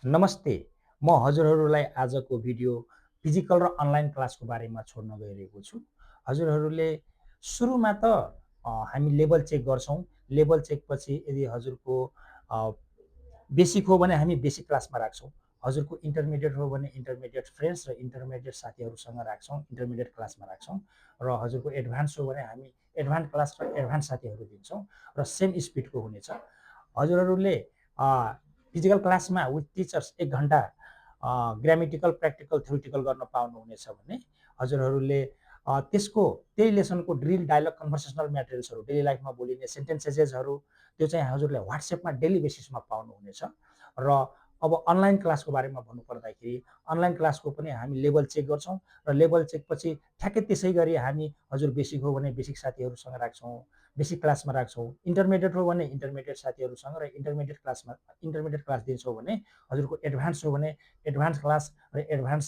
नमस्ते, म हजुरहरूलाई आजको भिडियो फिजिकल र अनलाइन क्लासको बारेमा छोड्न गइरहेको छु। हजुरहरूले सुरुमा त हामी लेभल चेक गर्छौँ। लेभल चेकपछि यदि हजुरको अ, बेसिक हो भने हामी बेसिक क्लासमा राख्छौँ। हजुरको इन्टरमिडिएट हो भने इन्टरमिडिएट फ्रेन्ड्स र इन्टरमिडिएट साथीहरूसँग राख्छौँ, इन्टरमिडिएट क्लासमा राख्छौँ। र हजुरको एडभान्स हो भने हामी एडभान्स क्लास र एडभान्स साथीहरू दिन्छौँ र सेम स्पिडको हुनेछ। हजुरहरूले फिजिकल क्लासमा विथ टिचर्स 1 घन्टा ग्रामेटिकल, प्र्याक्टिकल, थ्योरिटिकल गर्न पाउनुहुनेछ भने हजुरहरूले त्यसको त्यही लेसनको ड्रिल, डायलग, कन्भर्सेसनल म्याटेरियल्सहरू डेली लाइफमा बोलिने सेन्टेन्सेजेसहरू त्यो चाहिँ हजुरले WhatsAppमा डेली बेसिसमा पाउनुहुनेछ। र अब अनलाइन क्लासको बारेमा भन्नुपर्दाखेरि अनलाइन क्लासको पनि हामी लेभल चेक गर्छौँ र लेभल चेकपछि ठ्याक्कै त्यसै गरी हामी हजुर बेसिक हो भने बेसिक साथीहरूसँग राख्छौँ, बेसिक क्लासमा राख्छौँ। इन्टरमिडिएट हो भने इन्टरमिडिएट साथीहरूसँग र इन्टरमिडिएट क्लास दिन्छौँ भने हजुरको एडभान्स हो भने एडभान्स क्लास र एडभान्स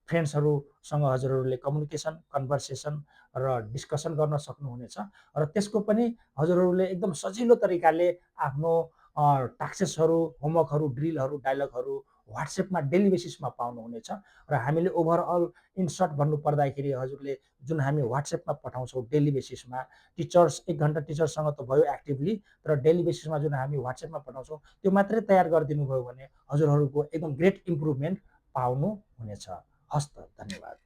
फ्रेन्ड्सहरूसँग हजुरहरूले कम्युनिकेसन, कन्भर्सेसन र डिस्कसन गर्न सक्नुहुनेछ र त्यसको पनि हजुरहरूले एकदम सजिलो तरिकाले आफ्नो टास्कहरू, होमवर्कहरू, ड्रिलहरू, डायलगहरू WhatsAppमा डेली बेसिसमा पाउनुहुनेछ र हामीले ओभरअल इन सर्ट भन्नुपर्दाखेरि हजुरले जुन हामी WhatsAppमा पठाउँछौँ डेली बेसिसमा टिचर्स 1 घन्टा टिचरसँग त भयो एक्टिभली तर डेली बेसिसमा जुन हामी WhatsAppमा पठाउँछौँ त्यो मात्रै तयार गरिदिनु भयो भने हजुरहरूको एकदम ग्रेट इम्प्रुभमेन्ट पाउनुहुनेछ। हस्त, धन्यवाद।